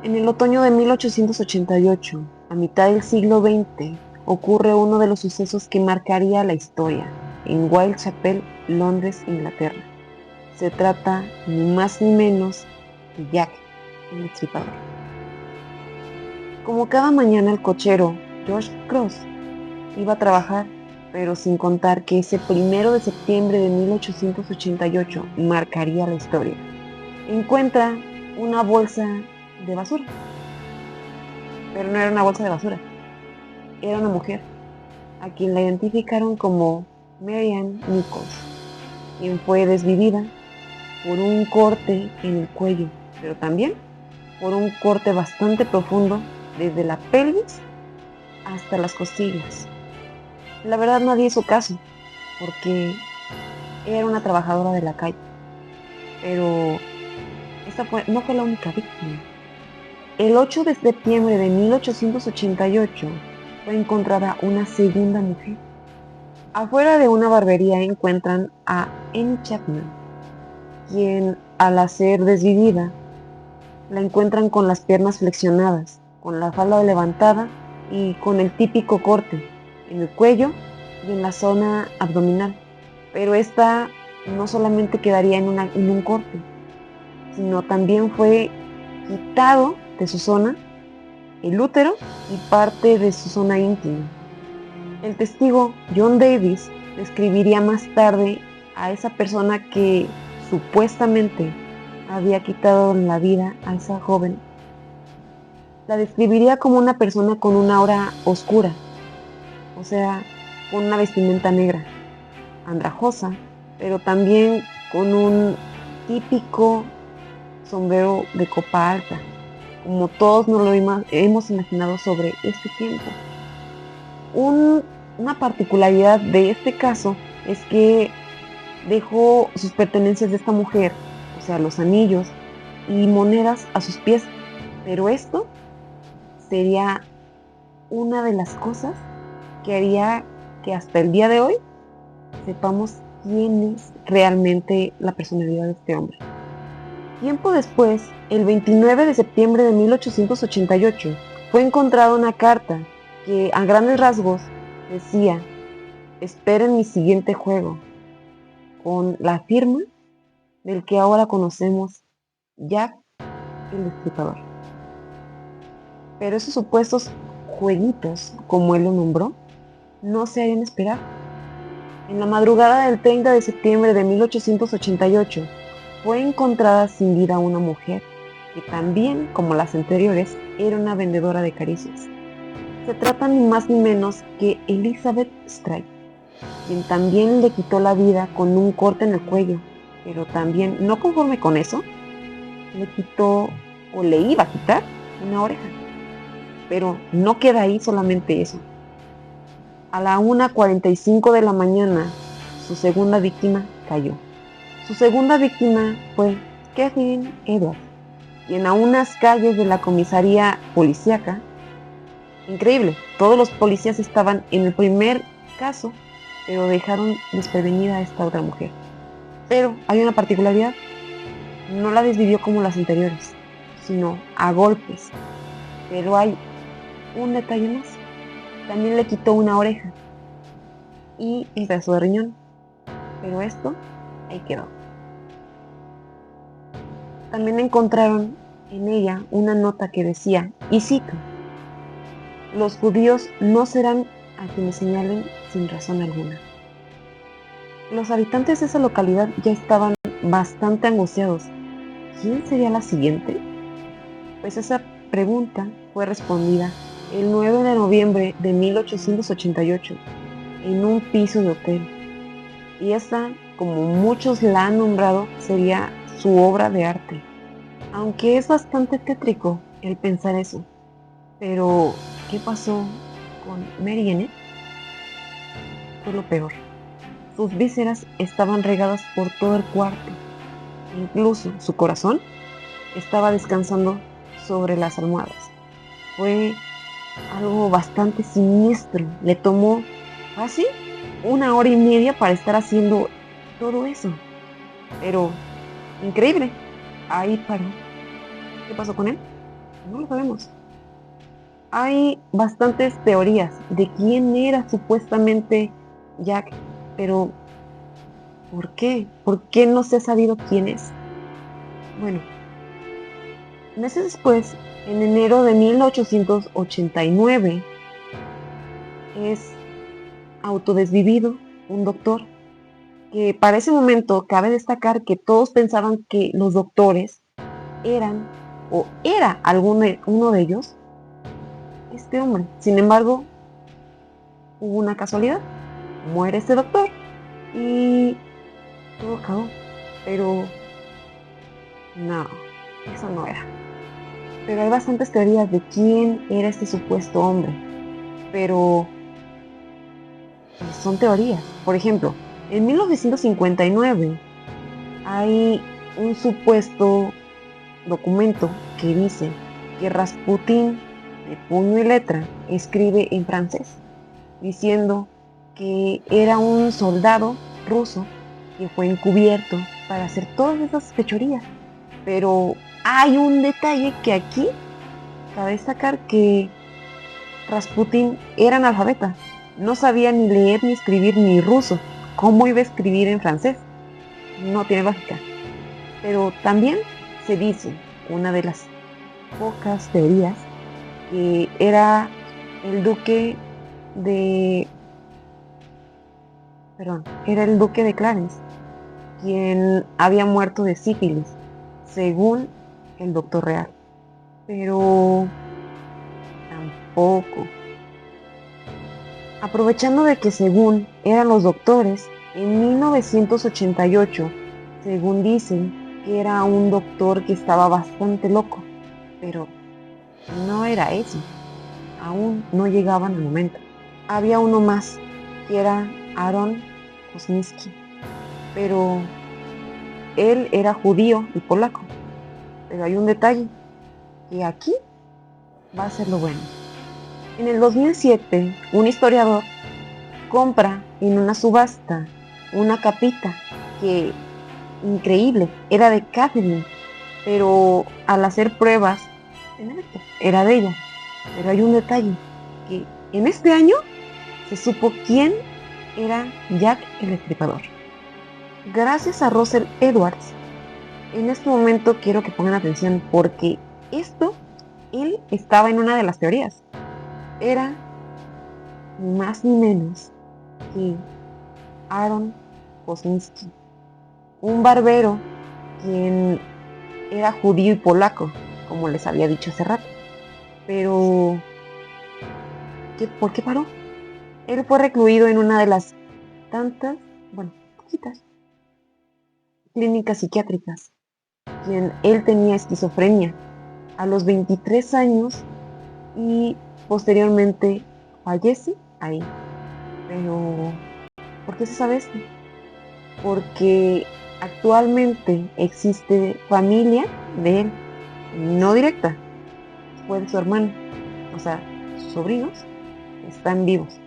En el otoño de 1888, a mitad del siglo XX, ocurre uno de los sucesos que marcaría la historia en Whitechapel, Londres, Inglaterra. Se trata ni más ni menos de Jack el Destripador. Como cada mañana el cochero George Cross iba a trabajar, pero sin contar que ese 1 de septiembre de 1888 marcaría la historia. Encuentra una bolsa de basura, pero no era una bolsa de basura, era una mujer, a quien la identificaron como Mary Ann Nichols, quien fue desvivida por un corte en el cuello, pero también por un corte bastante profundo desde la pelvis hasta las costillas. La verdad nadie hizo caso, porque era una trabajadora de la calle, pero no fue la única víctima. El 8 de septiembre de 1888 fue encontrada una segunda mujer. Afuera de una barbería encuentran a Annie Chapman, quien al ser desvivida la encuentran con las piernas flexionadas, con la falda levantada y con el típico corte en el cuello y en la zona abdominal. Pero esta no solamente quedaría en un corte, sino también fue quitado de su zona el útero y parte de su zona íntima. El testigo John Davis describiría más tarde a esa persona que supuestamente había quitado la vida a esa joven. La describiría como una persona con una aura oscura, o sea, con una vestimenta negra, andrajosa, pero también con un típico sombrero de copa alta, como todos nos lo hemos imaginado sobre este tiempo. Una particularidad de este caso es que dejó sus pertenencias de esta mujer, o sea, los anillos y monedas a sus pies, pero esto sería una de las cosas que haría que hasta el día de hoy sepamos quién es realmente la personalidad de este hombre. Tiempo después, el 29 de septiembre de 1888, fue encontrada una carta que a grandes rasgos decía: esperen mi siguiente juego, con la firma del que ahora conocemos Jack el Destripador. Pero esos supuestos jueguitos, como él lo nombró, no se harían esperar. En la madrugada del 30 de septiembre de 1888 fue encontrada sin vida una mujer que también, como las anteriores, era una vendedora de caricias. Se trata ni más ni menos que Elizabeth Stride, quien también le quitó la vida con un corte en el cuello, pero también, no conforme con eso, le quitó o le iba a quitar una oreja. Pero no queda ahí solamente eso. A la 1:45 de la mañana, su segunda víctima cayó. Su segunda víctima fue Catherine Edwards, quien a unas calles de la comisaría policíaca, increíble, todos los policías estaban en el primer caso, pero dejaron desprevenida a esta otra mujer. Pero hay una particularidad, no la desvivió como las anteriores, sino a golpes. Pero hay un detalle más, también le quitó una oreja y un pedazo de riñón, pero esto ahí quedó. También encontraron en ella una nota que decía, y cito: los judíos no serán a quienes señalen sin razón alguna. Los habitantes de esa localidad ya estaban bastante angustiados. ¿Quién sería la siguiente? Pues esa pregunta fue respondida el 9 de noviembre de 1888 en un piso de hotel. Y esta, como muchos la han nombrado, sería su obra de arte. Aunque es bastante tétrico el pensar eso. Pero, ¿qué pasó con Mary Ann? Fue lo peor. Sus vísceras estaban regadas por todo el cuarto. Incluso su corazón estaba descansando sobre las almohadas. Fue algo bastante siniestro. Le tomó casi 1 hora y media para estar haciendo todo eso. Pero, increíble. Ahí paró. ¿Qué pasó con él? No lo sabemos. Hay bastantes teorías de quién era supuestamente Jack, pero ¿por qué? ¿Por qué no se ha sabido quién es? Bueno, meses después, en enero de 1889, es autodesvivido un doctor que para ese momento cabe destacar que todos pensaban que los doctores eran o era uno de ellos este hombre. Sin embargo, hubo una casualidad. Muere este doctor y todo acabó. Pero no, eso no era. Pero hay bastantes teorías de quién era este supuesto hombre. Pero son teorías. Por ejemplo, en 1959 hay un supuesto documento que dice que Rasputín, de puño y letra, escribe en francés, diciendo que era un soldado ruso que fue encubierto para hacer todas esas fechorías. Pero hay un detalle que aquí cabe destacar que Rasputín era analfabeta, no sabía ni leer ni escribir ni ruso. ¿Cómo iba a escribir en francés? No tiene lógica. Pero también se dice, una de las pocas teorías, que era el duque de, era el duque de Clarence, quien había muerto de sífilis, según el doctor real. Pero tampoco. Aprovechando de que según eran los doctores, en 1988, según dicen, que era un doctor que estaba bastante loco, pero no era eso, aún no llegaban al momento. Había uno más, que era Aaron Kosminski, pero él era judío y polaco. Pero hay un detalle, que aquí va a ser lo bueno. En el 2007, un historiador compra en una subasta una capita que, increíble, era de Catherine, pero al hacer pruebas, en efecto, era de ella. Pero hay un detalle, que en este año se supo quién era Jack el Estripador. Gracias a Russell Edwards, en este momento quiero que pongan atención porque él estaba en una de las teorías. Era ni más ni menos que Aaron Kosminski, un barbero quien era judío y polaco, como les había dicho hace rato. Pero, ¿por qué paró? Él fue recluido en una de las tantas, bueno, poquitas, clínicas psiquiátricas, quien él tenía esquizofrenia a los 23 años y posteriormente fallece ahí. Pero, ¿por qué se sabe esto? Porque actualmente existe familia de él, no directa, fue de su hermano, o sea, sus sobrinos están vivos.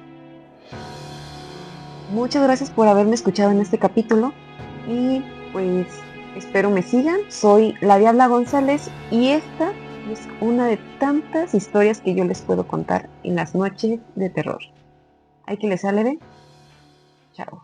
Muchas gracias por haberme escuchado en este capítulo y pues espero me sigan. Soy la Diabla González y esta es una de tantas historias que yo les puedo contar en las noches de terror. Hay que les sale de. Chao.